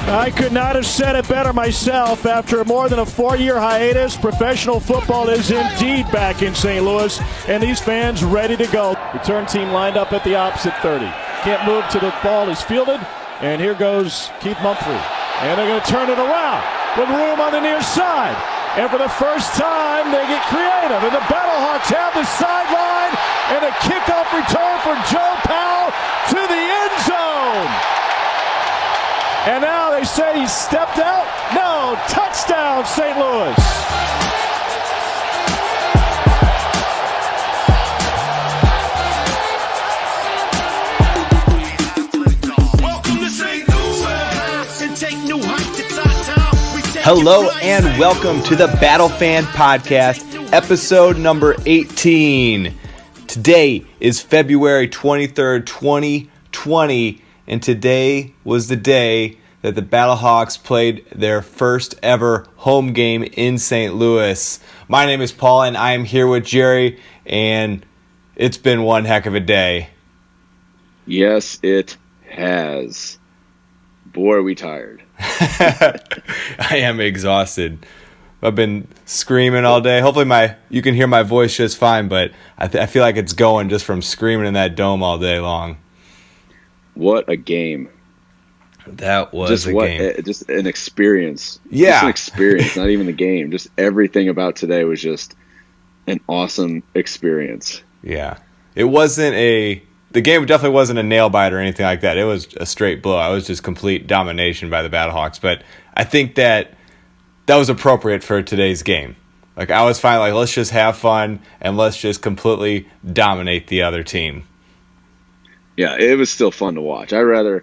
I could not have said it better myself. After more than a 4-year hiatus, professional football is indeed back in St. Louis, and these fans ready to go. Return team lined up at the opposite 30. Can't move till the ball is fielded, and here goes Keith Mumphrey. And they're going to turn it around with room on the near side. And for the first time, they get creative, and the BattleHawks have the sideline, and a kickoff return for Joe Powell to the end zone. And now they say he stepped out. No, touchdown, St. Louis. Welcome to St. Louis and take new heights to Tata. Hello and welcome to the BattleFan podcast, episode number 18. Today is February 23rd, 2020. And today was the day that the BattleHawks played their first ever home game in St. Louis. My name is Paul, and I am here with Jerry, and it's been one heck of a day. Yes, it has. Boy, are we tired. I am exhausted. I've been screaming all day. Hopefully you can hear my voice just fine, but I feel like it's going just from screaming in that dome all day long. What a game. That was game. Just an experience. Yeah. Just an experience, not even the game. Just everything about today was just an awesome experience. Yeah. It wasn't the game definitely wasn't a nail bite or anything like that. It was a straight blow. It was just complete domination by the BattleHawks. But I think that was appropriate for today's game. Like, I was fine, let's just have fun and let's just completely dominate the other team. Yeah, it was still fun to watch. I'd rather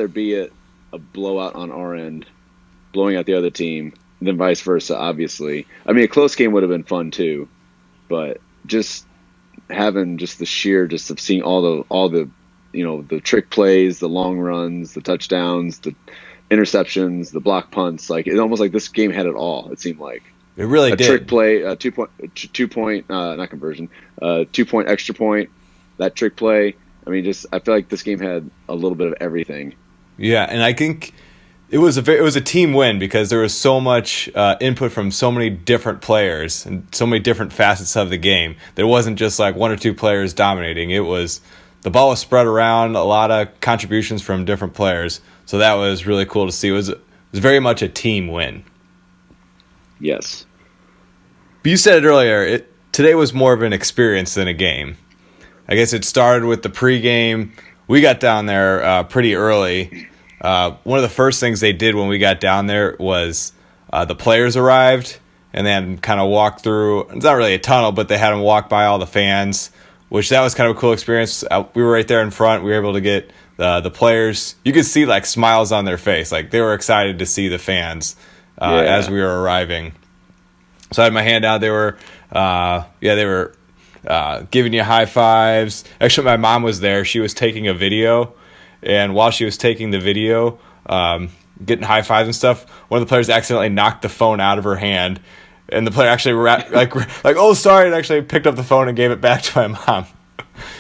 be a blowout on our end, blowing out the other team, than vice versa, obviously. I mean, a close game would have been fun too, but just having just the sheer just of seeing all the the trick plays, the long runs, the touchdowns, the interceptions, the block punts, like it's almost like this game had it all, it seemed like. It really did. A trick play, a 2-point not conversion, 2-point extra point, that trick play. I mean, I feel like this game had a little bit of everything. Yeah, and I think it was a team win because there was so much input from so many different players and so many different facets of the game. There wasn't just like one or two players dominating. The ball was spread around, a lot of contributions from different players. So that was really cool to see. It was very much a team win. Yes. But you said it earlier, today was more of an experience than a game. I guess it started with the pregame. We got down there pretty early. One of the first things they did when we got down there was the players arrived and then kind of walked through. It's not really a tunnel, but they had them walk by all the fans, which that was kind of a cool experience. We were right there in front. We were able to get the players. You could see like smiles on their face. Like they were excited to see the fans as we were arriving. So I had my hand out. They were giving you high fives. Actually, my mom was there. She was taking a video, and while she was taking the video, getting high fives and stuff, one of the players accidentally knocked the phone out of her hand, and the player actually oh sorry, and actually picked up the phone and gave it back to my mom.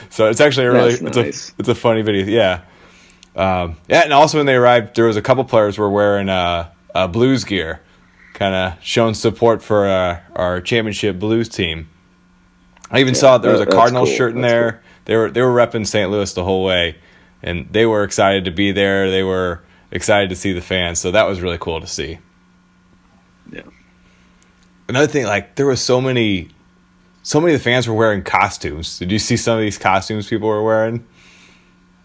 So it's actually nice. It's a funny video. Yeah. And also when they arrived, there was a couple players were wearing Blues gear, kind of showing support for our championship Blues team. I even saw there was a Cardinals shirt in there. Cool. They were repping St. Louis the whole way, and they were excited to be there. They were excited to see the fans, so that was really cool to see. Yeah. Another thing, like there was so many of the fans were wearing costumes. Did you see some of these costumes people were wearing?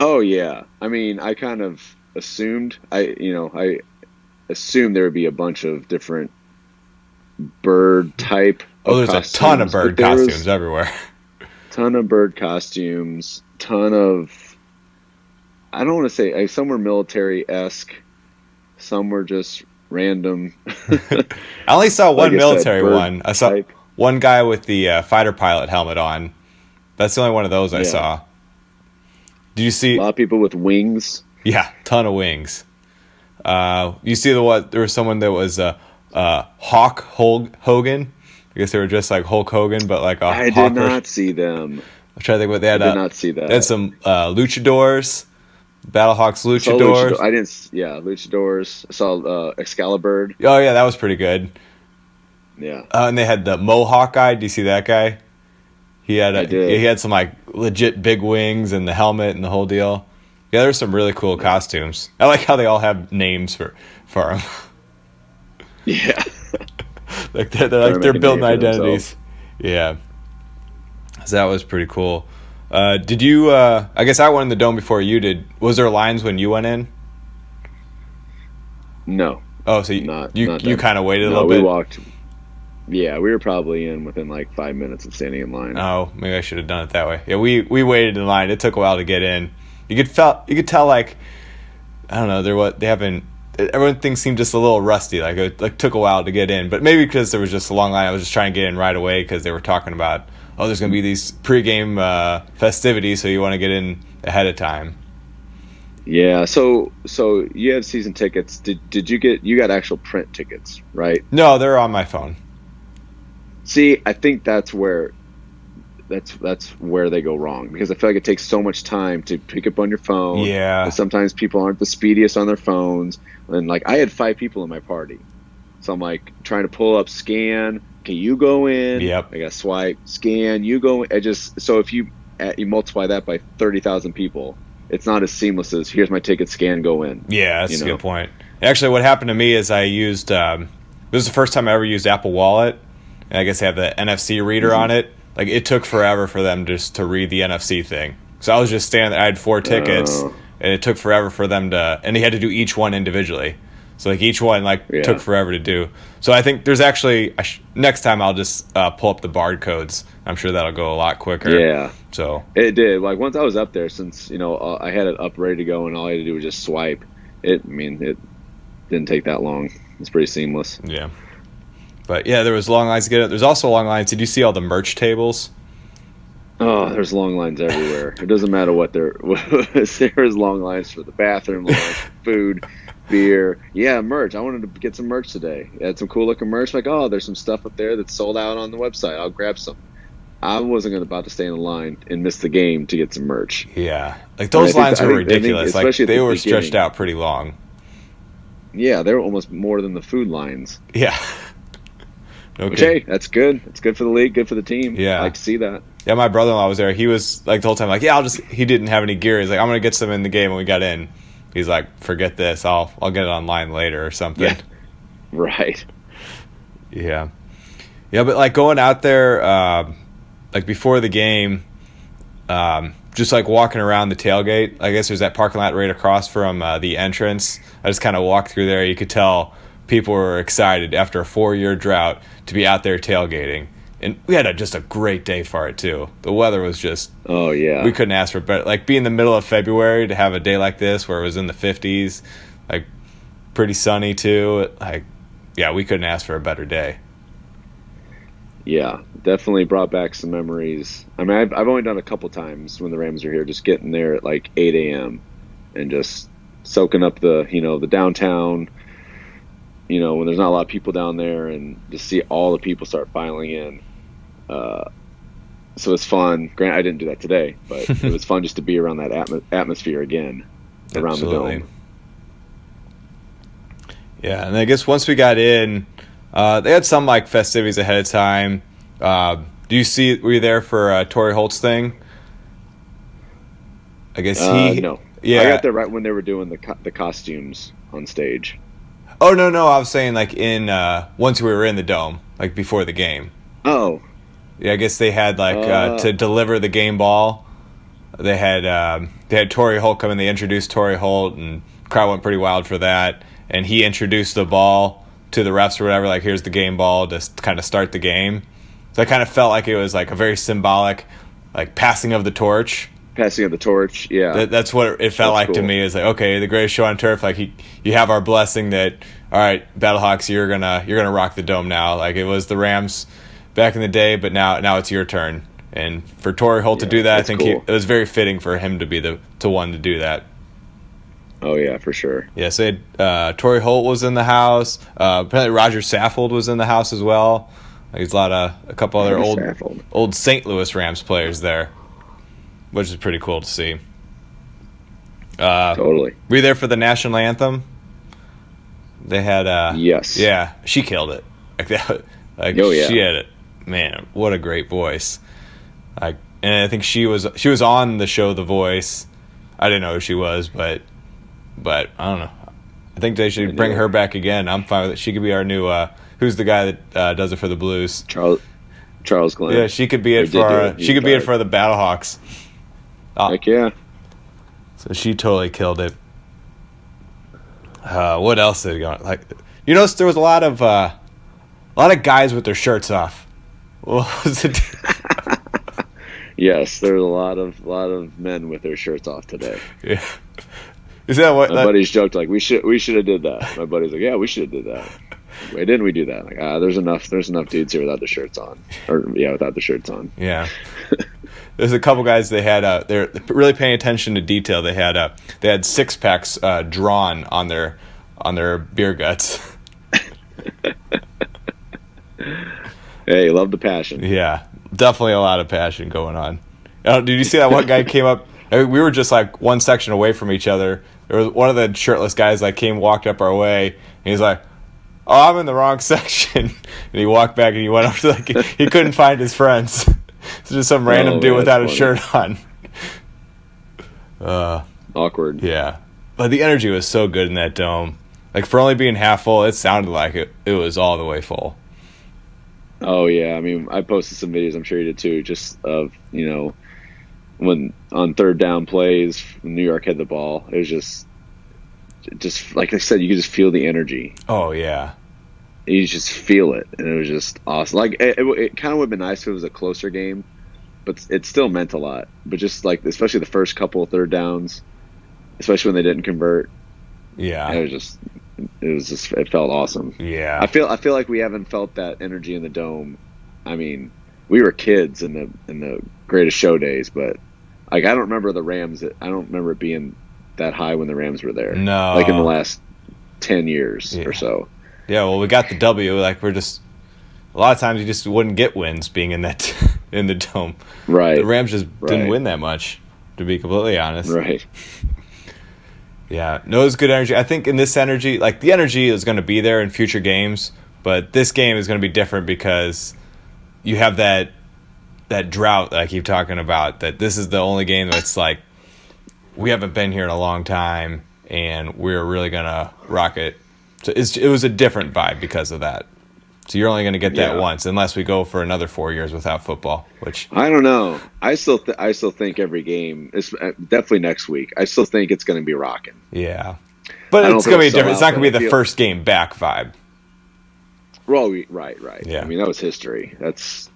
Oh yeah. I mean, I kind of assumed I assumed there would be a bunch of different bird type. There's a ton of bird costumes everywhere. Ton of bird costumes. Ton of. I don't want to say some were military-esque. Some were just random. I only saw one military one. I saw one guy with the fighter pilot helmet on. That's the only one of those I saw. Did you see a lot of people with wings? Yeah, ton of wings. You see there was someone that was Hawk Hogan. I guess they were just like Hulk Hogan, but like I did not see them. I'm trying to think what they had. I did not see that. They had some luchadors. BattleHawks I saw Luchadors. I didn't. Yeah, Luchadors. I saw Excalibur. Oh yeah, that was pretty good. Yeah, And they had the Mohawk guy. Do you see that guy? He had I did. he had some like legit big wings and the helmet and the whole deal. Yeah, there's some really cool costumes. I like how they all have names for them. Yeah. Like they're building identities. Yeah, so that was pretty cool. Did you? I guess I went in the dome before you did. Was there lines when you went in? No. Oh, so you kind of waited a little bit. We walked. Yeah, we were probably in within like 5 minutes of standing in line. Oh, maybe I should have done it that way. Yeah, we waited in line. It took a while to get in. You could tell like, I don't know, everything seemed just a little rusty. Like it took a while to get in, but maybe because there was just a long line. I was just trying to get in right away because they were talking about, oh, there's going to be these pregame festivities, so you want to get in ahead of time. Yeah, so you had season tickets. Did you got actual print tickets, right? No, they're on my phone. See, I think that's where they go wrong, because I feel like it takes so much time to pick up on your phone. Yeah. And sometimes people aren't the speediest on their phones. And like I had 5 people in my party. So I'm like trying to pull up, scan, can you go in? Yep. I got swipe, scan, you go in. So if you multiply that by 30,000 people, it's not as seamless as here's my ticket, scan, go in. Yeah, that's a good point. Actually, what happened to me is I used this was the first time I ever used Apple Wallet. And I guess they have the NFC reader on it. Like, it took forever for them just to read the NFC thing. So I was just standing there. I had 4 tickets, and it took forever for them to... And they had to do each one individually. So, like, each one, took forever to do. So I think there's actually... next time I'll just pull up the barcodes. I'm sure that'll go a lot quicker. Yeah. So... It did. Like, once I was up there, since, I had it up ready to go, and all I had to do was just swipe. It didn't take that long. It's pretty seamless. Yeah. But yeah, there was long lines to get it. There's also long lines. Did you see all the merch tables? Oh, there's long lines everywhere. It doesn't matter what there was. There's long lines for the bathroom, long lines for food, beer. Yeah, merch. I wanted to get some merch today. They had some cool looking merch. Like, oh, there's some stuff up there that's sold out on the website. I'll grab some. I wasn't about to stay in the line and miss the game to get some merch. Yeah, like those lines were ridiculous. Like they were stretched out pretty long. Yeah, they were almost more than the food lines. Yeah. Okay, that's good. It's good for the league, good for the team. Yeah. I like to see that. Yeah, my brother-in-law was there. He was like the whole time like, yeah, he didn't have any gear. He's like, I'm going to get some in the game when we got in. He's like, forget this. I'll get it online later or something. Yeah. Right. Yeah. Yeah, but like going out there like before the game, just like walking around the tailgate, I guess there's that parking lot right across from the entrance. I just kind of walked through there. You could tell people were excited after a 4-year drought to be out there tailgating. And we had just a great day for it, too. The weather was just... Oh, yeah. We couldn't ask for better. Like, being in the middle of February to have a day like this where it was in the 50s, like, pretty sunny, too. Like, yeah, we couldn't ask for a better day. Yeah, definitely brought back some memories. I mean, I've only done a couple times when the Rams are here, just getting there at, like, 8 a.m. and just soaking up the downtown... when there's not a lot of people down there, and just see all the people start filing in. So it's fun. Grant, I didn't do that today, but it was fun just to be around that atmosphere again, around Absolutely. the dome. Yeah, and I guess once we got in, they had some like festivities ahead of time. Were you there for Torrey Holt's thing? I guess no. Yeah, I got there right when they were doing the costumes on stage. Oh no! I was saying like in once we were in the dome, like before the game. Oh, yeah. I guess they had like to deliver the game ball. They had Torrey Holt come in. They introduced Torrey Holt, and the crowd went pretty wild for that. And he introduced the ball to the refs or whatever. Like, here's the game ball to kind of start the game. So I kind of felt like it was like a very symbolic, like passing of the torch. Passing of the torch, yeah. That's what it felt like cool to me. Is like, okay, the greatest show on turf. Like you have our blessing that, all right, BattleHawks, you're gonna rock the dome now. Like it was the Rams back in the day, but now it's your turn. And for Torrey Holt to do that, I think cool. it was very fitting for him to be the one to do that. Oh yeah, for sure. Yeah, so Torrey Holt was in the house. Apparently Roger Saffold was in the house as well. Like, there's a couple other old St. Louis Rams players there, which is pretty cool to see. Totally. Were you there for the national anthem? They had yes. Yeah, she killed it. Like that. Like Oh, yeah. she had it. Man, what a great voice. Like, and I think she was on the show The Voice. I didn't know who she was, but I don't know. I think they should bring her back again. I'm fine with it. She could be our new who's the guy that does it for the Blues? Charles Glenn. Yeah, she could be it for she could be it for the BattleHawks. Heck yeah. So she totally killed it. What else did go on? Like, you notice there was a lot of guys with their shirts off. What was it? Yes, there was a lot of men with their shirts off today. Yeah. Is that what? My buddies joked like we should have did that. My buddy's like, yeah, we should have did that. Why didn't we do that? Like, there's enough dudes here without the shirts on, without the shirts on. Yeah. There's a couple guys. They had they're really paying attention to detail. They had 6 packs drawn on their beer guts. Hey, love the passion. Yeah, definitely a lot of passion going on. Did you see that one guy came up? I mean, we were just like one section away from each other. There was one of the shirtless guys like walked up our way, and he's like, "Oh, I'm in the wrong section." And he walked back and he went up to he couldn't find his friends. It's just some random dude without a shirt on. Awkward. Yeah, but the energy was so good in that dome. Like, for only being half full, it sounded like it was all the way full. Oh yeah, I mean, I posted some videos. I'm sure you did too. Just of when on third down plays, when New York had the ball, it was just like I said, you could just feel the energy. Oh yeah, you just feel it, and it was just awesome. Like it kind of would have been nice if it was a closer game, but it still meant a lot. But just like, especially the first couple of third downs, especially when they didn't convert. Yeah, it felt awesome. Yeah, I feel like we haven't felt that energy in the dome. I mean, we were kids in the Greatest Show days, but like I don't remember the Rams. I don't remember it being that high when the Rams were there. No, like in the last 10 years or so. Yeah, well, we got the W. Like, we're just a lot of times you just wouldn't get wins being in that in the dome. Right. The Rams just didn't win that much, to be completely honest. Right. Yeah, no, it was good energy. I think in this energy, like, the energy is going to be there in future games, but this game is going to be different because you have that drought that I keep talking about, that this is the only game that's like, we haven't been here in a long time, and we're really going to rock it. So it was a different vibe because of that. So you're only going to get that once, unless we go for another 4 years without football. Which I don't know. I still think every game is definitely next week. I still think it's going to be rocking. Yeah, but it's going to be different. It's not going to be the first game back vibe. Well, right. Yeah. I mean, that was history. It's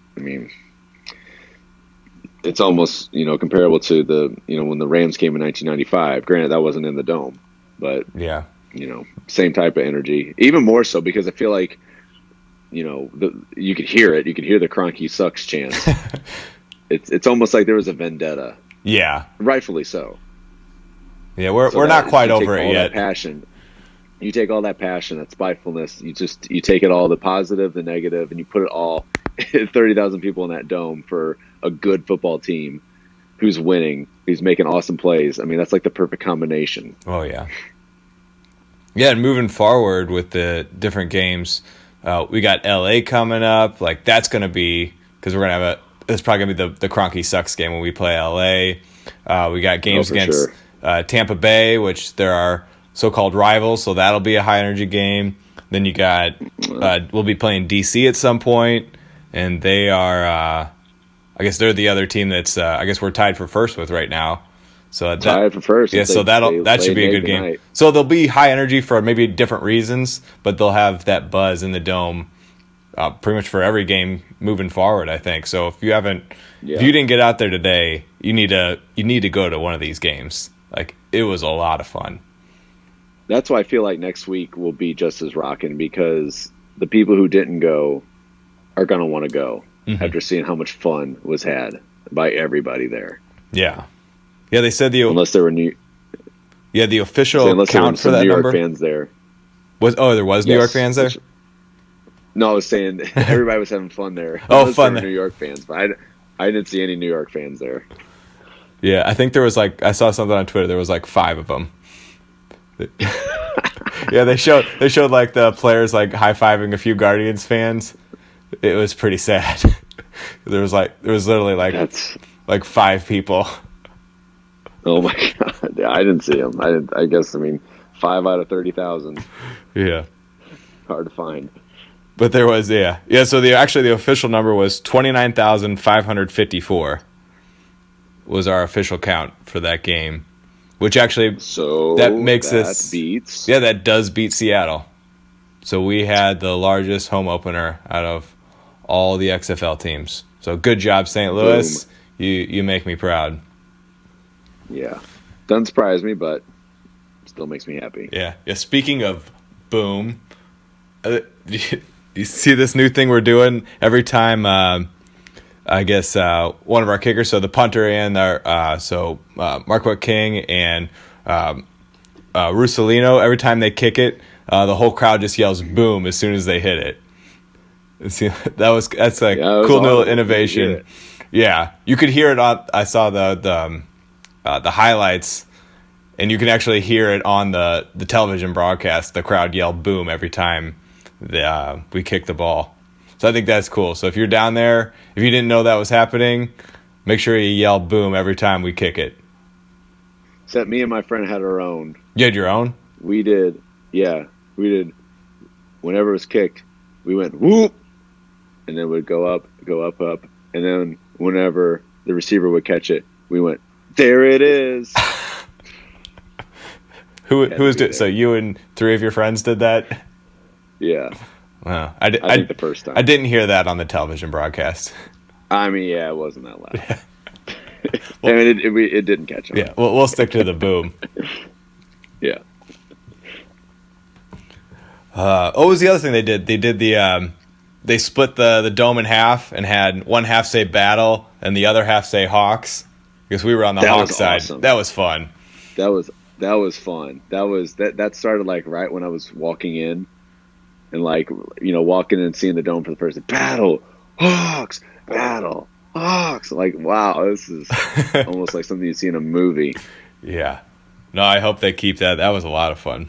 almost comparable to the when the Rams came in 1995. Granted, that wasn't in the dome, but yeah, same type of energy. Even more so because I feel like. You could hear it. You could hear the Kroenke sucks chant. It's almost like there was a vendetta. Yeah, rightfully so. Yeah, we're not quite over it yet. You take all that passion, that spitefulness. You take it all, the positive, the negative, and you put it all. 30,000 people in that dome for a good football team, who's winning, who's making awesome plays. I mean, that's like the perfect combination. Oh yeah. Yeah, and moving forward with the different games. We got LA coming up. Like, that's going to be, because we're going to have it's probably going to be the Kroenke sucks game when we play LA. We got games against Tampa Bay, which there are so-called rivals, so that'll be a high-energy game. Then you got, we'll be playing DC at some point, and they are, I guess they're the other team that's, I guess we're tied for first with right now. So tied for first. Yeah, so that should be a good game. Night. So they'll be high energy for maybe different reasons, but they'll have that buzz in the dome pretty much for every game moving forward, I think. So if you didn't get out there today, you need to go to one of these games. Like, it was a lot of fun. That's why I feel like next week will be just as rocking, because the people who didn't go are going to want to go after seeing how much fun was had by everybody there. Yeah. Yeah, they said unless there were the official count for that New York number. Fans there. There was New York fans there? No, I was saying everybody was having fun there. Fun there. New York fans, but I didn't see any New York fans there. Yeah, I think there was like, I saw something on Twitter. There was like 5 of them. Yeah, they showed like the players like high fiving a few Guardians fans. It was pretty sad. There was literally like 5 people. Oh my god! Yeah, I didn't see them. I guess 5 out of 30,000. Yeah, Hard to find. but there was yeah. So the official number was 29,554. Was our official count for that game, which actually beats. Yeah, that does beat Seattle. So we had the largest home opener out of all the XFL teams. So good job, St. Louis. Boom. You make me proud. Yeah, doesn't surprise me, but still makes me happy. Yeah. Speaking of boom, you see this new thing we're doing every time. I guess one of our kickers, so the punter and our Marquette King and Russolino, every time they kick it, the whole crowd just yells "boom" as soon as they hit it. See, that's like cool little innovation. Yeah, you could hear it on. I saw the highlights, and you can actually hear it on the television broadcast. The crowd yell "boom" every time we kick the ball. So I think that's cool. So if you're down there, if you didn't know that was happening, make sure you yell "boom" every time we kick it. Except me and my friend had our own. You had your own? We did. Yeah, we did. Whenever it was kicked, we went whoop, and then would go up, and then whenever the receiver would catch it, we went, there it is. Who was it? So you and 3 of your friends did that? Yeah. Wow. I think the first time. I didn't hear that on the television broadcast. Yeah, it wasn't that loud. It didn't catch on. Yeah, we'll stick to the boom. Yeah. What was the other thing they did? They did they split the dome in half and had one half say Battle and the other half say Hawks, because we were on the Hawks side. Awesome. That was fun. That was fun. That started like right when I was walking in, and like walking in and seeing the dome for the first time. Battle Hawks. Like, wow, this is almost like something you see in a movie. Yeah. No, I hope they keep that. That was a lot of fun.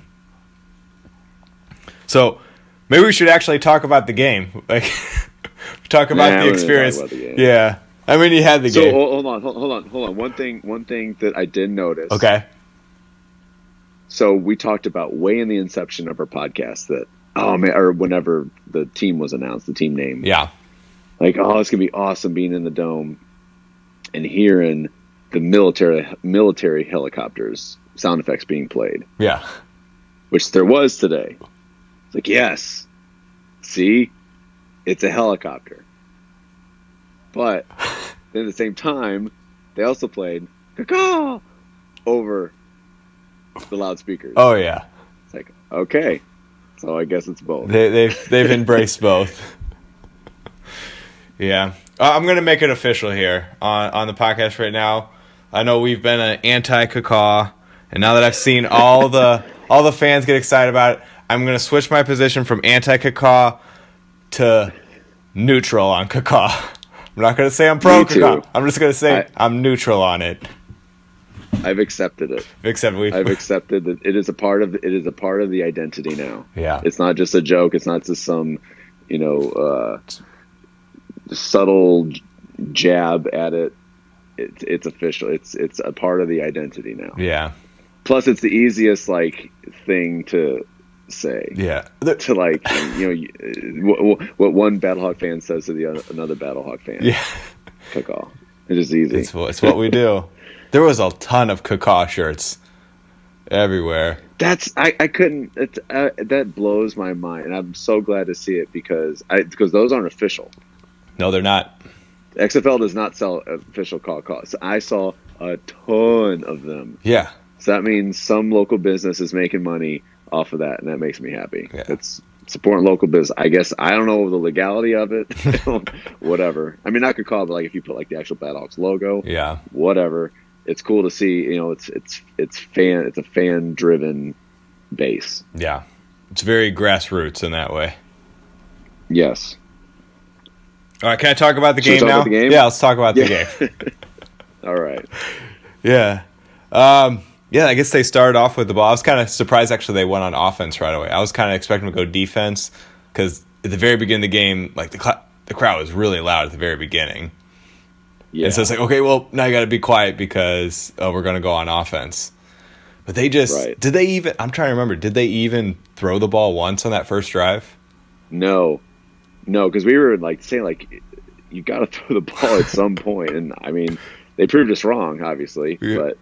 So maybe we should actually talk about the game. Like, talk about the experience. Talk about the game. Yeah. I mean, you had the game. So hold on. One thing that I did notice. Okay. So we talked about way in the inception of our podcast that, or whenever the team was announced, the team name. Yeah. Like, it's gonna be awesome being in the dome and hearing the military helicopters sound effects being played. Yeah. Which there was today. It's like, yes, see, it's a helicopter. But then at the same time, they also played "caw" over the loudspeakers. Oh yeah. It's like, okay, so I guess it's both. They've embraced both. Yeah. I'm going to make it official here on the podcast right now. I know we've been an anti-caw, and now that I've seen all the fans get excited about it, I'm going to switch my position from anti-caw to neutral on caw. I'm not going to say I'm pro-caw. I'm just going to say I'm neutral on it. I've accepted it. I've accepted that it is a part of the identity now. Yeah. It's not just a joke. It's not just some, subtle jab at it. It's official. It's a part of the identity now. Yeah. Plus, it's the easiest thing to say. Yeah. To what one BattleHawk fan says to another BattleHawk fan. Yeah. Caw. It's just easy. It's what we do. There was a ton of caw shirts everywhere. I couldn't. That blows my mind, and I'm so glad to see it because those aren't official. No, they're not. XFL does not sell official caws. So I saw a ton of them. Yeah. So that means some local business is making money off of that, and that makes me happy. Yeah. It's supporting local business. I guess I don't know the legality of it. Whatever. I mean, not caw, but if you put the actual BattleHawks logo. Yeah. Whatever. It's cool to see. It's a fan driven base. Yeah. It's very grassroots in that way. Yes. All right, can I talk about the Should we game talk now? about the game? Yeah, let's talk about the game. All right. Yeah. Yeah, I guess they started off with the ball. I was kind of surprised, actually, they went on offense right away. I was kind of expecting them to go defense because at the very beginning of the game, like the crowd was really loud at the very beginning. Yeah. And so it's like, okay, well, now you got to be quiet because we're going to go on offense. But they just did they even? I'm trying to remember. Did they even throw the ball once on that first drive? No, because we were like saying like you got to throw the ball at some point, and I mean they proved us wrong, obviously, but.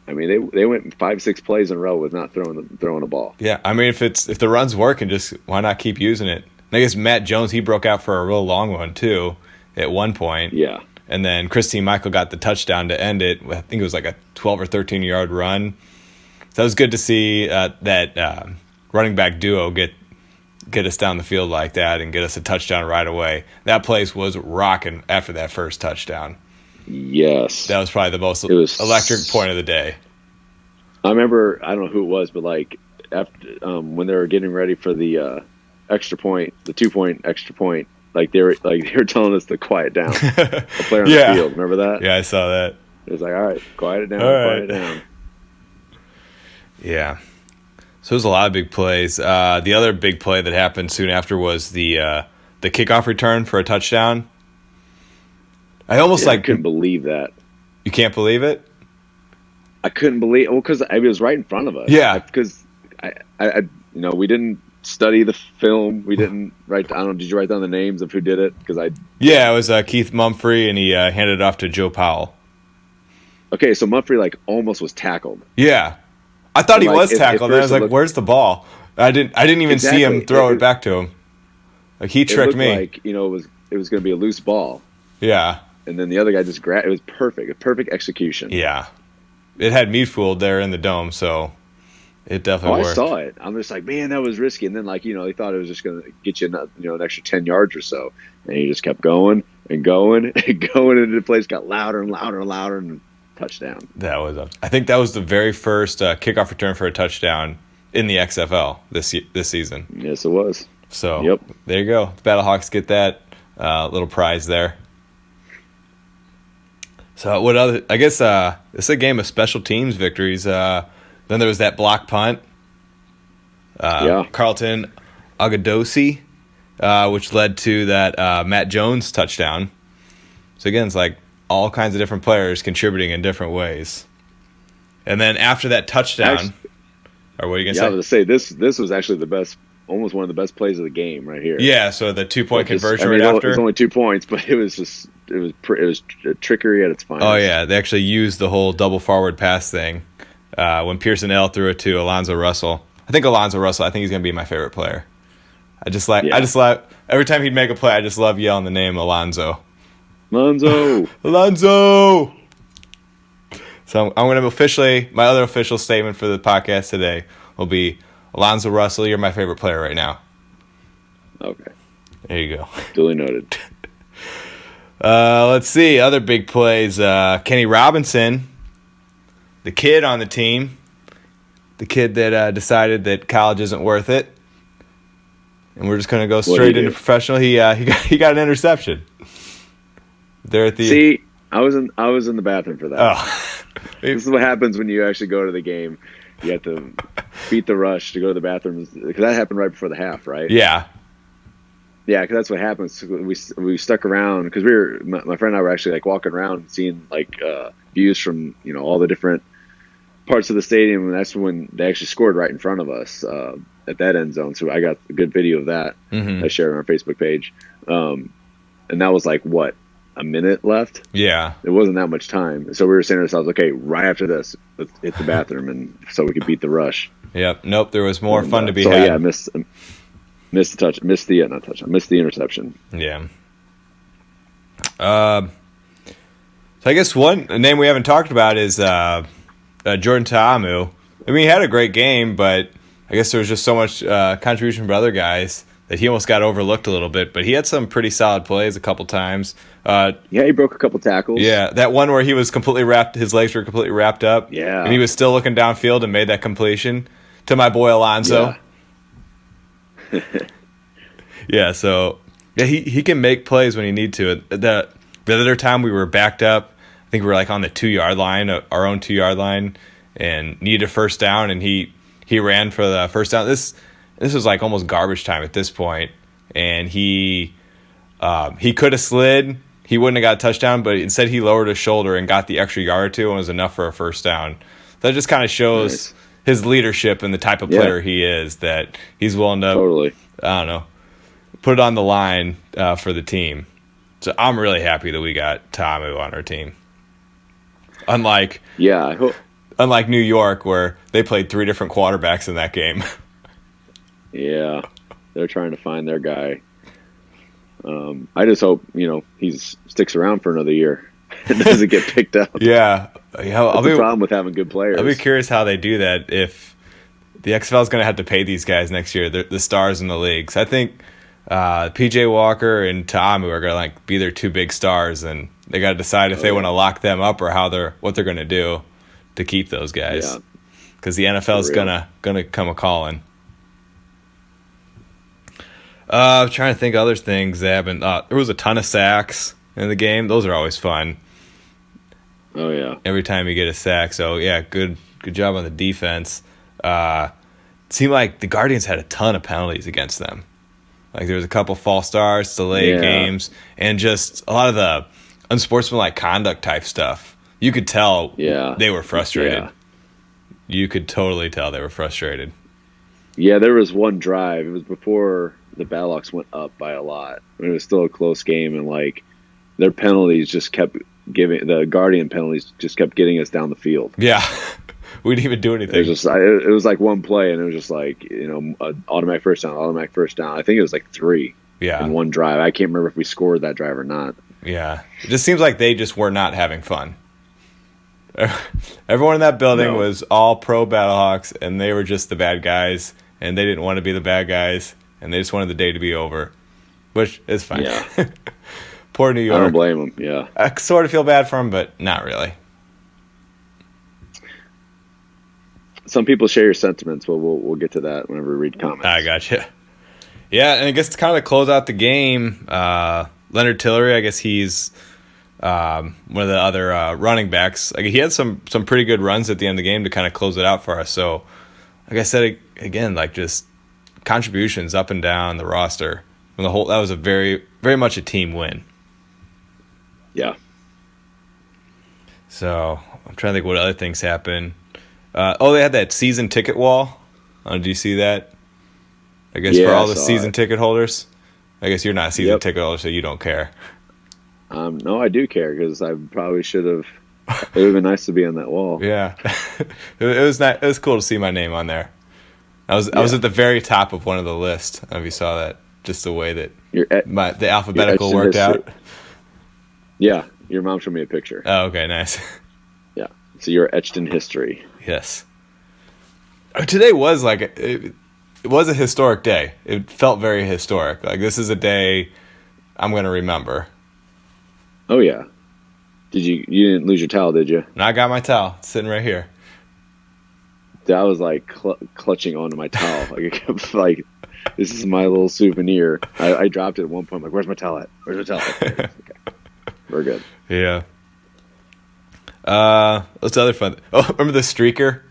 I mean, they went 5-6 plays in a row with not throwing the ball. Yeah, I mean, if the run's working, just why not keep using it? And I guess Matt Jones, he broke out for a real long one too, at one point. Yeah, and then Christine Michael got the touchdown to end it. I think it was like a 12 or 13 yard run. So it was good to see that running back duo get us down the field like that and get us a touchdown right away. That place was rocking after that first touchdown. Yes. That was probably the most electric point of the day. I remember, I don't know who it was, but like after when they were getting ready for the extra point, the 2-point extra point, like they were telling us to quiet down. The player on the field, remember that? Yeah, I saw that. It was like, all right, quiet it down, quiet it down. Yeah. So it was a lot of big plays. The other big play that happened soon after was the kickoff return for a touchdown. I couldn't believe that. You can't believe it? I couldn't believe because it was right in front of us. Yeah, because I we didn't study the film. We didn't write. I don't know. Did you write down the names of who did it? Yeah, it was Keith Mumphrey, and he handed it off to Joe Powell. Okay, so Mumphrey almost was tackled. Yeah, I thought he was tackled. And I was like, "Where's the ball?" I didn't even see him throw it back to him. Like he tricked me. Like it was going to be a loose ball. Yeah. And then the other guy just grabbed. It was perfect. A perfect execution. Yeah. It had me fooled there in the dome, so it definitely worked. I saw it. I'm just like, man, that was risky. And then, they thought it was just going to get you, an extra 10 yards or so. And he just kept going and going and going, and the place got louder and louder and louder, and touchdown. I think that was the very first kickoff return for a touchdown in the XFL this season. Yes, it was. So yep. There you go. The BattleHawks get that little prize there. So what other? I guess it's a game of special teams victories. Then there was that block punt. Carlton Agadosi, which led to that Matt Jones touchdown. So again, it's like all kinds of different players contributing in different ways. And then after that touchdown, or what are you gonna say? I was gonna say this was actually the best. Almost one of the best plays of the game right here. Yeah, so the 2-point conversion right after. It was only 2 points, but it was trickery at its finest. Oh yeah, they actually used the whole double forward pass thing when Pearson L threw it to Alonzo Russell. I think he's gonna be my favorite player. I just love every time he'd make a play. I just love yelling the name Alonzo. Alonzo. So I'm gonna my other official statement for the podcast today will be, Alonzo Russell, you're my favorite player right now. Okay. There you go. Duly noted. Let's see. Other big plays. Kenny Robinson, the kid on the team. The kid that decided that college isn't worth it. And we're just going to go straight into professional. He got an interception. There at the See, I was in the bathroom for that. Oh. This is what happens when you actually go to the game. You have to beat the rush to go to the bathroom, because that happened right before the half, right? Yeah. Yeah, because that's what happens. We stuck around because my friend and I were actually walking around seeing views from all the different parts of the stadium, and that's when they actually scored right in front of us at that end zone. So I got a good video of that. I shared on our Facebook page, and that was a minute left. Yeah, it wasn't that much time. So we were saying to ourselves, okay, right after this, let's hit the bathroom, and so we could beat the rush. Yep. Nope. There was more fun to be had. Yeah, missed the interception. Yeah. So I guess one name we haven't talked about is Jordan Ta'amu. I mean, he had a great game, but I guess there was just so much contribution from other guys that he almost got overlooked a little bit. But he had some pretty solid plays a couple times. Yeah, he broke a couple tackles. Yeah, that one where he was completely wrapped, his legs were completely wrapped up. Yeah. And he was still looking downfield and made that completion to my boy Alonzo. Yeah. Yeah, so he can make plays when he need to. The other time we were backed up, think we were like on the 2-yard line, our own 2-yard line, and needed a first down, and he ran for the first down. This was like almost garbage time at this point, and he could have slid. He wouldn't have got a touchdown, but instead he lowered his shoulder and got the extra yard or two and was enough for a first down. That just kind of shows his leadership and the type of player he is, that he's willing to, I don't know, put it on the line for the team. So I'm really happy that we got Ta'amu on our team. Unlike New York, where they played 3 different quarterbacks in that game. Yeah, they're trying to find their guy. I just hope he sticks around for another year and doesn't get picked up. Yeah, I'll be the problem with having good players. I'll be curious how they do that. If the XFL is going to have to pay these guys next year, the stars in the leagues. I think PJ Walker and Ta'amu are going to be their 2 big stars, and they got to decide if they want to lock them up or what they're going to do to keep those guys. Because the NFL is gonna come a calling. I'm trying to think of other things that happened. There was a ton of sacks in the game. Those are always fun. Oh yeah! Every time you get a sack, so yeah, good job on the defense. It seemed like the Guardians had a ton of penalties against them. Like there was a couple false starts, delayed games, and just a lot of the unsportsmanlike conduct type stuff. You could tell they were frustrated. Yeah. You could totally tell they were frustrated. Yeah, there was one drive. It was before the BattleHawks went up by a lot. It was still a close game, and their penalties just kept the Guardian penalties just kept getting us down the field. Yeah, we didn't even do anything. It was like one play, and it was just automatic first down. I think it was 3 in one drive. I can't remember if we scored that drive or not. Yeah, it just seems like they just were not having fun. Everyone in that building was all pro BattleHawks, and they were just the bad guys, and they didn't want to be the bad guys, and they just wanted the day to be over, which is fine. Yeah. Poor New York. I don't blame them. Yeah, I sort of feel bad for them, but not really. Some people share your sentiments, but we'll get to that whenever we read comments. I gotcha. Yeah, and I guess to kind of close out the game, Leonard Tillery, I guess he's one of the other running backs. He had some pretty good runs at the end of the game to kind of close it out for us. So, like I said again, just contributions up and down the roster. And that was a very, very much a team win. Yeah. So I'm trying to think what other things happened. They had that season ticket wall. Did you see that? I guess for all the season ticket holders. I guess you're not a season ticket holder, so you don't care. No, I do care because I probably should have. It would have been nice to be on that wall. Yeah, it was nice. It was cool to see my name on there. I was at the very top of one of the lists. I don't know if you saw that. Just the way that the alphabetical worked out. Yeah, your mom showed me a picture. Oh, okay, nice. Yeah, so you're etched in history. Yes. Today was it was a historic day. It felt very historic. This is a day I'm going to remember. Oh yeah. You didn't lose your towel, did you? No, I got my towel. It's sitting right here. I was clutching onto my towel. This is my little souvenir. I dropped it at one point. Where's my towel at? Where's my towel at? Okay. We're good. Yeah. What's the other fun? Oh, remember the streaker?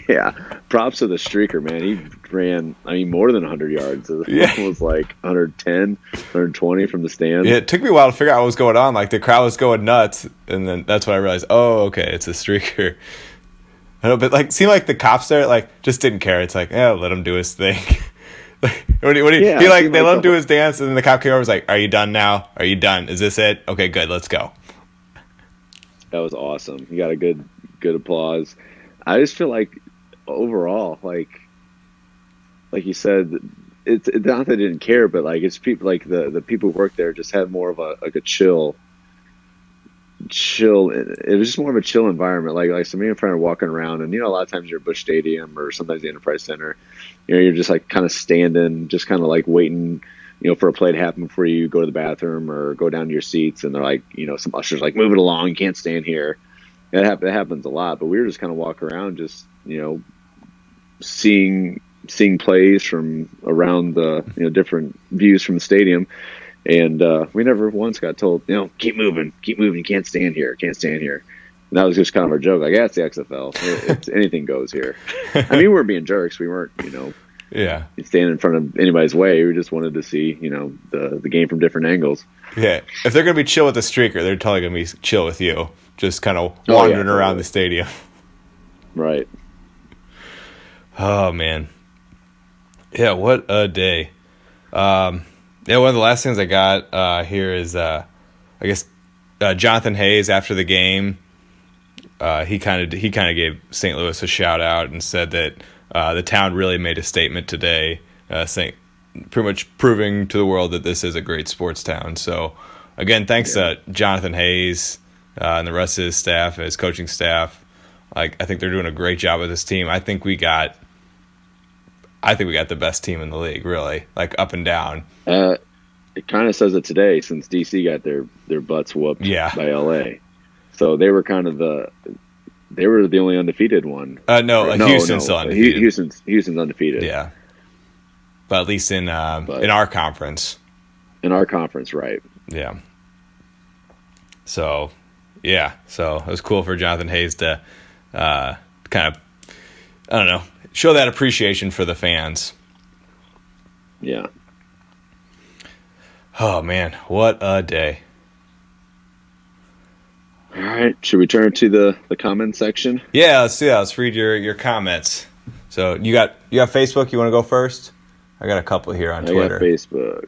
Yeah. Props to the streaker, man. He ran, more than 100 yards. It was 110, 120 from the stand. Yeah, it took me a while to figure out what was going on. The crowd was going nuts, and then that's when I realized, oh, okay, it's a streaker. I know, but seemed like the cops there just didn't care. It's let him do his thing. They let him do his dance, and then the cop came over and was like, "Are you done now? Are you done? Is this it? Okay, good, let's go." That was awesome. You got a good applause. I just feel overall, like you said, it's not that they didn't care, but it's people the people who work there just had more of a chill. It was just more of a chill environment. So me and a friend are walking around, and a lot of times you're at Busch Stadium or sometimes the Enterprise Center. You're just kind of standing, just kind of waiting, for a play to happen before you go to the bathroom or go down to your seats. And they're some ushers move it along, you can't stand here. That happens a lot, but we were just kind of walking around, just seeing plays from around the different views from the stadium. And we never once got told, keep moving, you can't stand here, And that was just kind of our joke. Like, yeah, it's the XFL. It's anything goes here. I mean, we weren't being jerks. We weren't, Yeah. standing in front of anybody's way. We just wanted to see, the game from different angles. Yeah. If they're going to be chill with the streaker, they're totally going to be chill with you. Just kind of wandering around the stadium. Right. Oh, man. Yeah, what a day. One of the last things I got here is, I guess, Jonathan Hayes after the game. He kind of gave St. Louis a shout out and said that the town really made a statement today, saying pretty much proving to the world that this is a great sports town. So again, thanks to Jonathan Hayes and the rest of his staff, his coaching staff. I think they're doing a great job with this team. I think we got the best team in the league, really, like up and down. It kind of says it today since DC got their butts whooped by LA. So they were kind of the only undefeated one. Houston's still undefeated. Houston's undefeated. Yeah, but at least in our conference. In our conference, right? Yeah. So it was cool for Jonathan Hayes to kind of, I don't know, show that appreciation for the fans. Yeah. Oh man, what a day! All right, should we turn to the comment section? Yeah, let's do that. Let's read your comments. So you got Facebook. You want to go first? I got a couple here on Twitter. I got Facebook.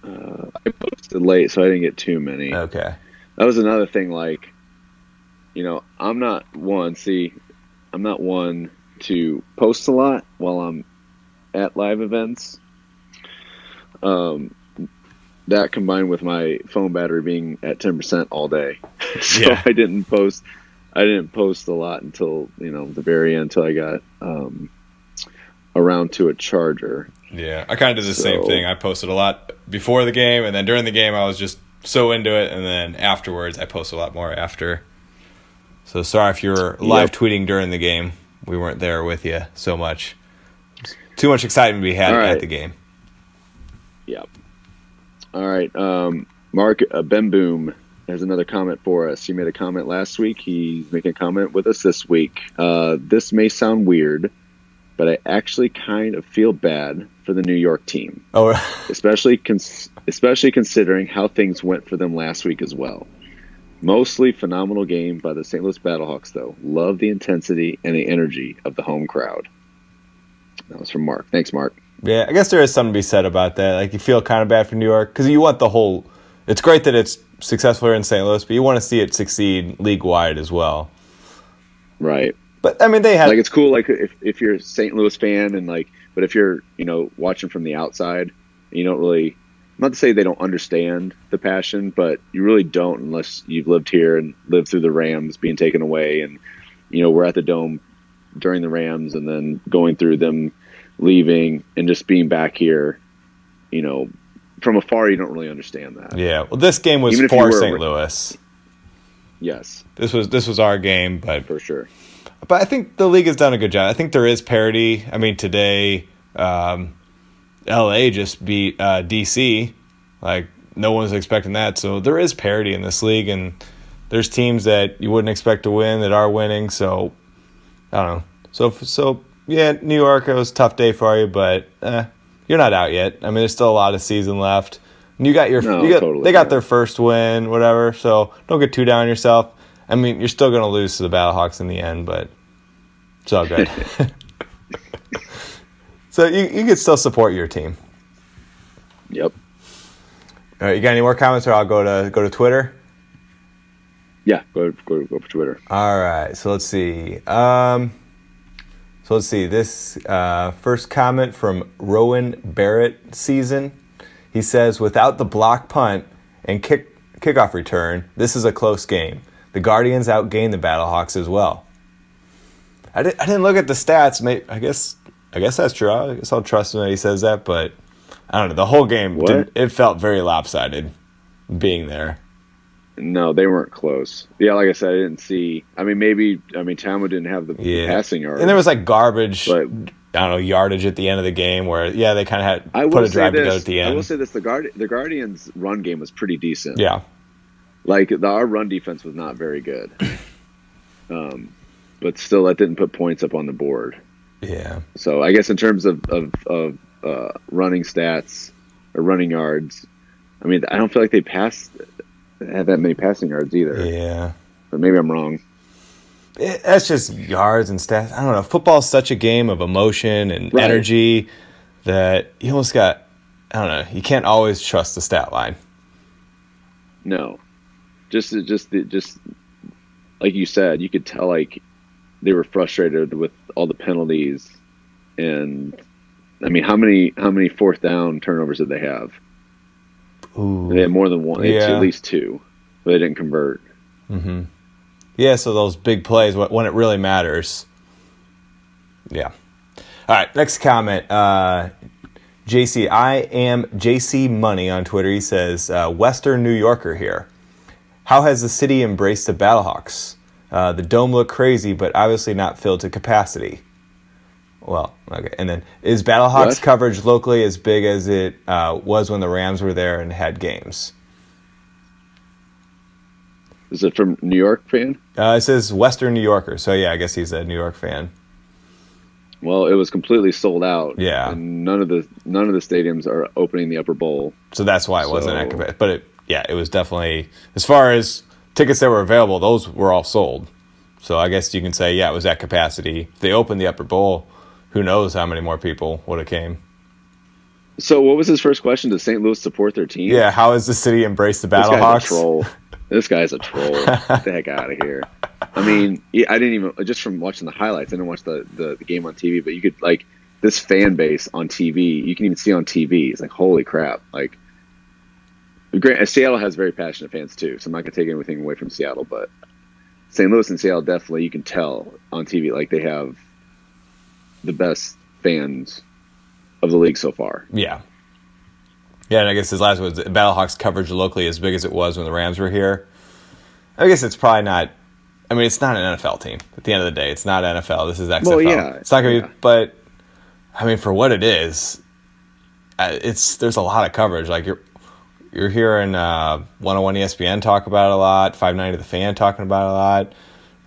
I posted late, so I didn't get too many. Okay. That was another thing. Like, I'm not one to post a lot while I'm at live events. That combined with my phone battery being at 10% all day, so I didn't post a lot until the very end, until I got around to a charger. Yeah, I kind of did the same thing. I posted a lot before the game, and then during the game I was just so into it, and then afterwards I posted a lot more after. So sorry if you were live tweeting during the game. We weren't there with you so much. Too much excitement we had at the game. Yep. All right. Mark Ben Boom has another comment for us. He made a comment last week. He's making a comment with us this week. This may sound weird, but I actually kind of feel bad for the New York team. Oh, especially considering how things went for them last week as well. Mostly phenomenal game by the St. Louis BattleHawks, though. Love the intensity and the energy of the home crowd. That was from Mark. Thanks, Mark. Yeah, I guess there is something to be said about that. Like, you feel kind of bad for New York because you want the whole. It's great that it's successful here in St. Louis, but you want to see it succeed league-wide as well. Right. But I mean, they had it's cool. Like, if you're a St. Louis fan and but if you're watching from the outside, you don't really. Not to say they don't understand the passion, but you really don't unless you've lived here and lived through the Rams being taken away, and we're at the Dome during the Rams, and then going through them leaving and just being back here, from afar, you don't really understand that. Yeah. Well, this game was for St. Louis. Yes. This was our game, but for sure. But I think the league has done a good job. I think there is parity. I mean, today, LA just beat DC. Like, no one's expecting that. So there is parity in this league, and there's teams that you wouldn't expect to win that are winning. So I don't know. So yeah, New York, it was a tough day for you, but you're not out yet. I mean, there's still a lot of season left. And they got their first win, whatever. So don't get too down on yourself. I mean, you're still going to lose to the BattleHawks in the end, but it's all good. So you can still support your team. Yep. All right, you got any more comments, or I'll go to Twitter? Yeah, go for Twitter. All right, so let's see. This first comment from Rowan Barrett Season. He says, without the block punt and kickoff return, this is a close game. The Guardians outgained the BattleHawks as well. I didn't look at the stats. I guess that's true. I guess I'll trust him that he says that, but I don't know. The whole game, it felt very lopsided being there. No, they weren't close. Yeah, like I said, I didn't see. Tamo didn't have the passing yard. And there was garbage I don't know, yardage at the end of the game where, they kind of had put a drive together at the end. I will say this: the Guardians' run game was pretty decent. Yeah. Like our run defense was not very good, but still that didn't put points up on the board. Yeah. So I guess in terms of running stats or running yards, I mean I don't feel like they had that many passing yards either. Yeah. But maybe I'm wrong. That's just yards and stats. I don't know. Football's such a game of emotion and energy that you almost got. I don't know. You can't always trust the stat line. No, just like you said, you could tell like they were frustrated with all the penalties, and I mean, how many fourth down turnovers did they have? Ooh, they had more than one. Yeah. At least two, but they didn't convert. Mm-hmm. Yeah, so those big plays when it really matters. Yeah. All right, next comment. JC, I am JC Money on Twitter. He says, Western New Yorker here. How has the city embraced the BattleHawks? The dome looked crazy, but obviously not filled to capacity. Well, okay. And then, is BattleHawks coverage locally as big as it was when the Rams were there and had games? Is it from New York fan? It says Western New Yorker. So, yeah, I guess he's a New York fan. Well, it was completely sold out. Yeah. And none of the stadiums are opening the upper bowl. So that's why it wasn't at capacity. But, it was definitely, as far as tickets that were available, those were all sold. So I guess you can say, it was at capacity. If they opened the upper bowl, who knows how many more people would have came. So what was his first question? Does St. Louis support their team? Yeah, how has the city embraced the BattleHawks? This guy's a troll. Get the heck out of here. I mean, I didn't even, just from watching the highlights, I didn't watch the game on TV, but you could, like, this fan base on TV, you can even see on TV. It's like, holy crap. Like, Seattle has very passionate fans too, so I'm not going to take anything away from Seattle, but St. Louis and Seattle definitely, you can tell on TV, like, they have the best fans of the league so far. Yeah. Yeah, and I guess his last was BattleHawks coverage locally as big as it was when the Rams were here. I guess it's probably not. I mean, it's not an NFL team. At the end of the day, it's not NFL. This is XFL. Well, yeah, it's not going to be. But I mean, for what it is, there's a lot of coverage. Like you're hearing 101 ESPN talk about it a lot. 590 The Fan talking about it a lot.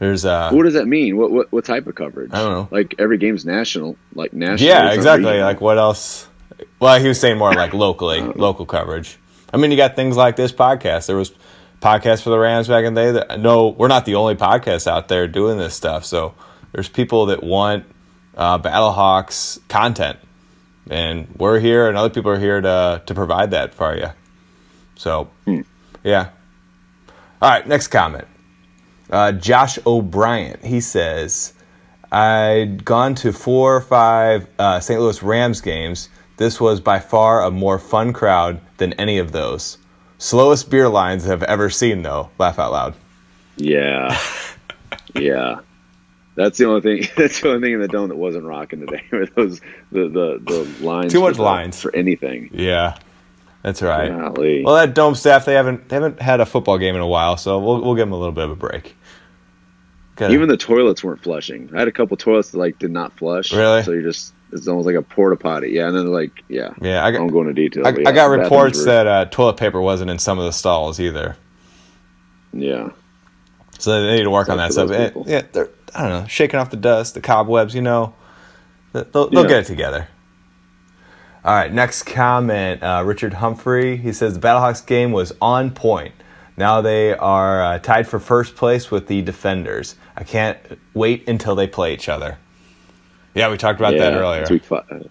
There's what does that mean? What type of coverage? I don't know. Like every game's national. Yeah, exactly. Like what else? Well, he was saying more like local coverage. I mean, you got things like this podcast. There was podcasts for the Rams back in the day. No, we're not the only podcast out there doing this stuff. So there's people that want BattleHawks content, and we're here, and other people are here to provide that for you. So, yeah. All right, next comment. Josh O'Brien. He says, I'd gone to 4 or 5 St. Louis Rams games. This was by far a more fun crowd than any of those. Slowest beer lines I've ever seen, though. Laugh out loud. Yeah. Yeah. That's the only thing. That's the only thing in the dome that wasn't rocking today. Were those the lines? Too much lines for anything. Yeah, that's right. Golly. Well, that dome staff they haven't had a football game in a while, so we'll give them a little bit of a break. Even the toilets weren't flushing. I had a couple toilets that did not flush. Really? So it's almost like a porta potty. Yeah, and then Yeah, I don't go into detail. I got reports that toilet paper wasn't in some of the stalls either. Yeah. So they need to work on that stuff. Yeah, they're, I don't know, shaking off the dust, the cobwebs. They'll get it together. All right, next comment. Richard Humphrey. He says the BattleHawks game was on point. Now they are tied for first place with the Defenders. I can't wait until they play each other. Yeah, we talked about that earlier. It's week 5.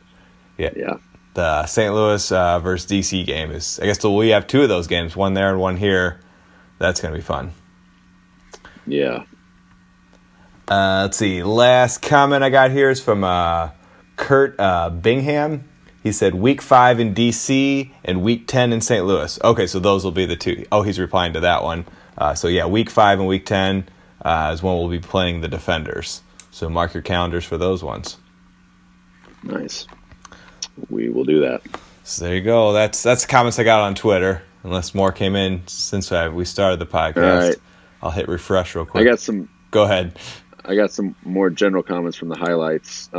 Yeah. The St. Louis versus DC game is, I guess we have 2 of those games, one there and one here. That's going to be fun. Yeah. Let's see. Last comment I got here is from Kurt Bingham. He said week 5 in DC and week 10 in St. Louis. Okay, so those will be the 2. Oh, he's replying to that one. So yeah, week 5 and week 10 is when we'll be playing the Defenders. So mark your calendars for those ones. Nice. We will do that. So there you go. That's the comments I got on Twitter. Unless more came in since we started the podcast. All right. I'll hit refresh real quick. I got some. Go ahead. I got some more general comments from the highlights.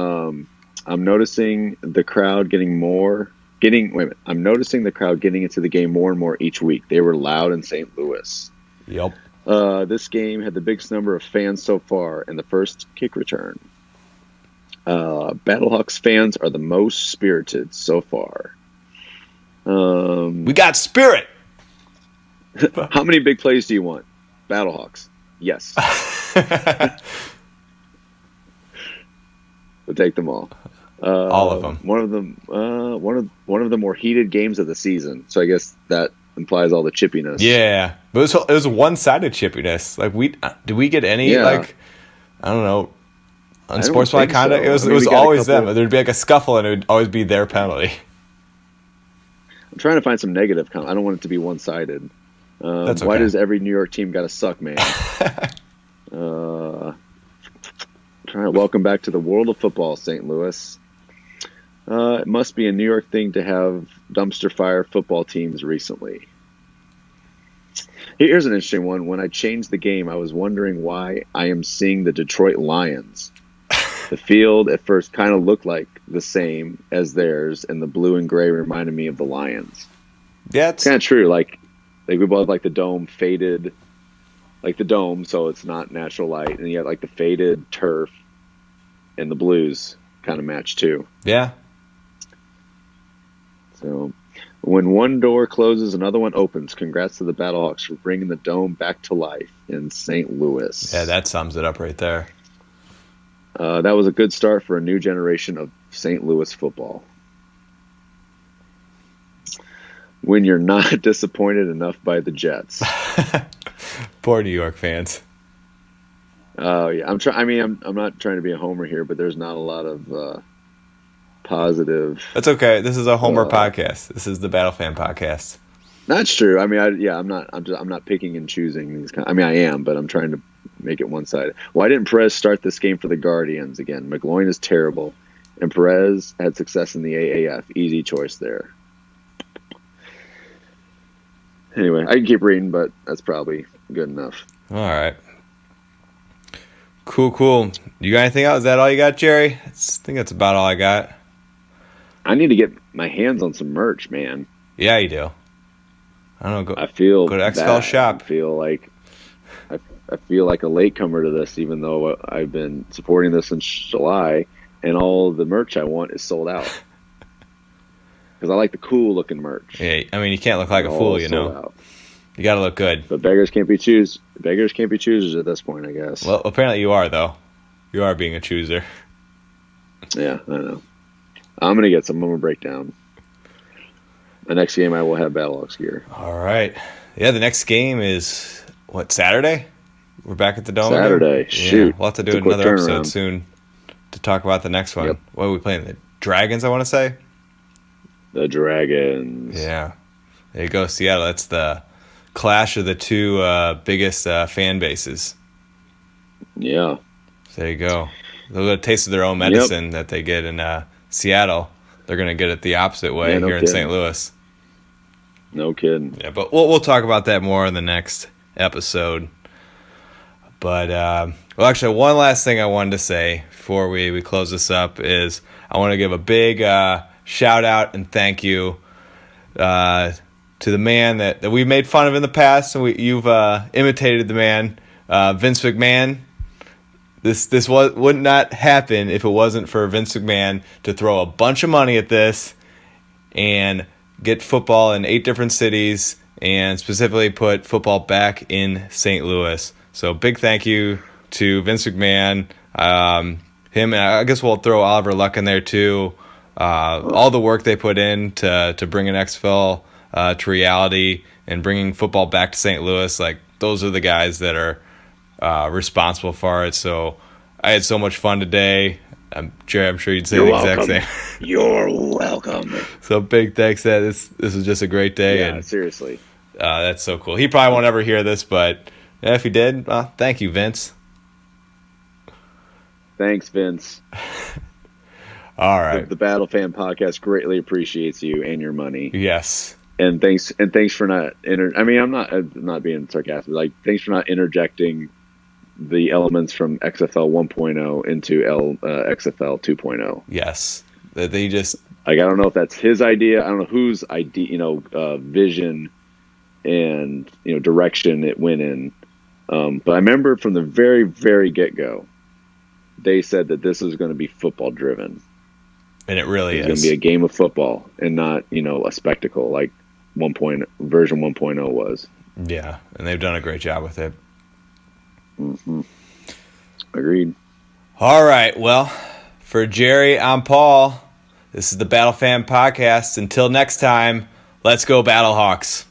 I'm noticing the crowd I'm noticing the crowd getting into the game more and more each week. They were loud in St. Louis. Yep. This game had the biggest number of fans so far in the first kick return. BattleHawks fans are the most spirited so far. We got spirit. How many big plays do you want? BattleHawks. Yes. We'll take them all. All of them. One of the more heated games of the season. So I guess that implies all the chippiness. Yeah, but it was one-sided chippiness. Like did we get any like I don't know unsportsmanlike conduct? So. It was always them. There'd be like a scuffle and it would always be their penalty. I'm trying to find some negative comment. I don't want it to be one-sided. That's okay. Why does every New York team got to suck, man? Trying to welcome back to the world of football, St. Louis. It must be a New York thing to have dumpster fire football teams recently. Here's an interesting one. When I changed the game, I was wondering why I am seeing the Detroit Lions. The field at first kind of looked like the same as theirs, and the blue and gray reminded me of the Lions. Yeah, it's kind of true. Like we both like the dome faded, like the dome, so it's not natural light, and you have like the faded turf, and the blues kind of match too. Yeah. So, when one door closes, another one opens. Congrats to the BattleHawks for bringing the dome back to life in St. Louis. Yeah, that sums it up right there. That was a good start for a new generation of St. Louis football. When you're not disappointed enough by the Jets. Poor New York fans. Oh yeah, I'm not trying to be a homer here, but there's not a lot of positive. That's okay. This is a homer podcast. This is the BattleFan podcast. That's true. I mean, I'm not picking and choosing these kind. I mean, I am, but I'm trying to make it one-sided. Why didn't Perez start this game for the Guardians again? McGloin is terrible, and Perez had success in the AAF. Easy choice there. Anyway, I can keep reading, but that's probably good enough. All right. Cool. You got anything else? Is that all you got, Jerry? I think that's about all I got. I need to get my hands on some merch, man. Yeah, you do. I don't know. I feel go to XFL shop. I feel like a latecomer to this, even though I've been supporting this since July, and all the merch I want is sold out. Because I like the cool looking merch. Yeah, I mean you can't look like a fool, you know. Out. You got to look good. But beggars can't be choosers at this point, I guess. Well, apparently you are though. You are being a chooser. Yeah, I know. I'm gonna get some. I'm gonna break down. The next game I will have BattleHawks gear. All right. Yeah, the next game is what, Saturday? We're back at the Dome. Saturday. Yeah, Shoot. we'll have to do another episode soon to talk about the next one. Yep. What are we playing? The Dragons, I want to say. The Dragons. Yeah. There you go, Seattle. That's the clash of the two biggest fan bases. Yeah. So there you go. They'll get a taste of their own medicine that they get in Seattle. They're going to get it the opposite way here in St. Louis. No kidding. Yeah, but we'll talk about that more in the next episode. But, well, actually, one last thing I wanted to say before we close this up is I want to give a big shout out and thank you to the man that we made fun of in the past, and you've imitated the man, Vince McMahon. This would not happen if it wasn't for Vince McMahon to throw a bunch of money at this and get football in 8 different cities and specifically put football back in St. Louis. So big thank you to Vince McMahon, him, and I guess we'll throw Oliver Luck in there too. All the work they put in to bring an XFL to reality and bringing football back to St. Louis, like those are the guys that are responsible for it. So I had so much fun today. Jerry, I'm sure you'd say the exact same. You're welcome. So big thanks. This was just a great day. Yeah, and seriously. That's so cool. He probably won't ever hear this, but if he did, thank you, Vince. Thanks, Vince. All right. The BattleFan podcast greatly appreciates you and your money. Yes. And thanks for not I'm not being sarcastic. Like, thanks for not interjecting the elements from XFL 1.0 into XFL 2.0. Yes, they just like, I don't know if that's his idea. I don't know whose idea, vision and direction it went in. But I remember from the very, very get-go, they said that this was going to be football driven. And it really is going to be a game of football and not, a spectacle like version 1.0 was. Yeah, and they've done a great job with it. Mm-hmm. Agreed. All right, well, for Jerry, I'm Paul. This is the BattleFan podcast. Until next time, let's go BattleHawks.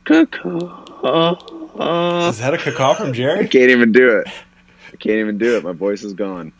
Caw. Is that a caw from Jerry? I can't even do it. My voice is gone.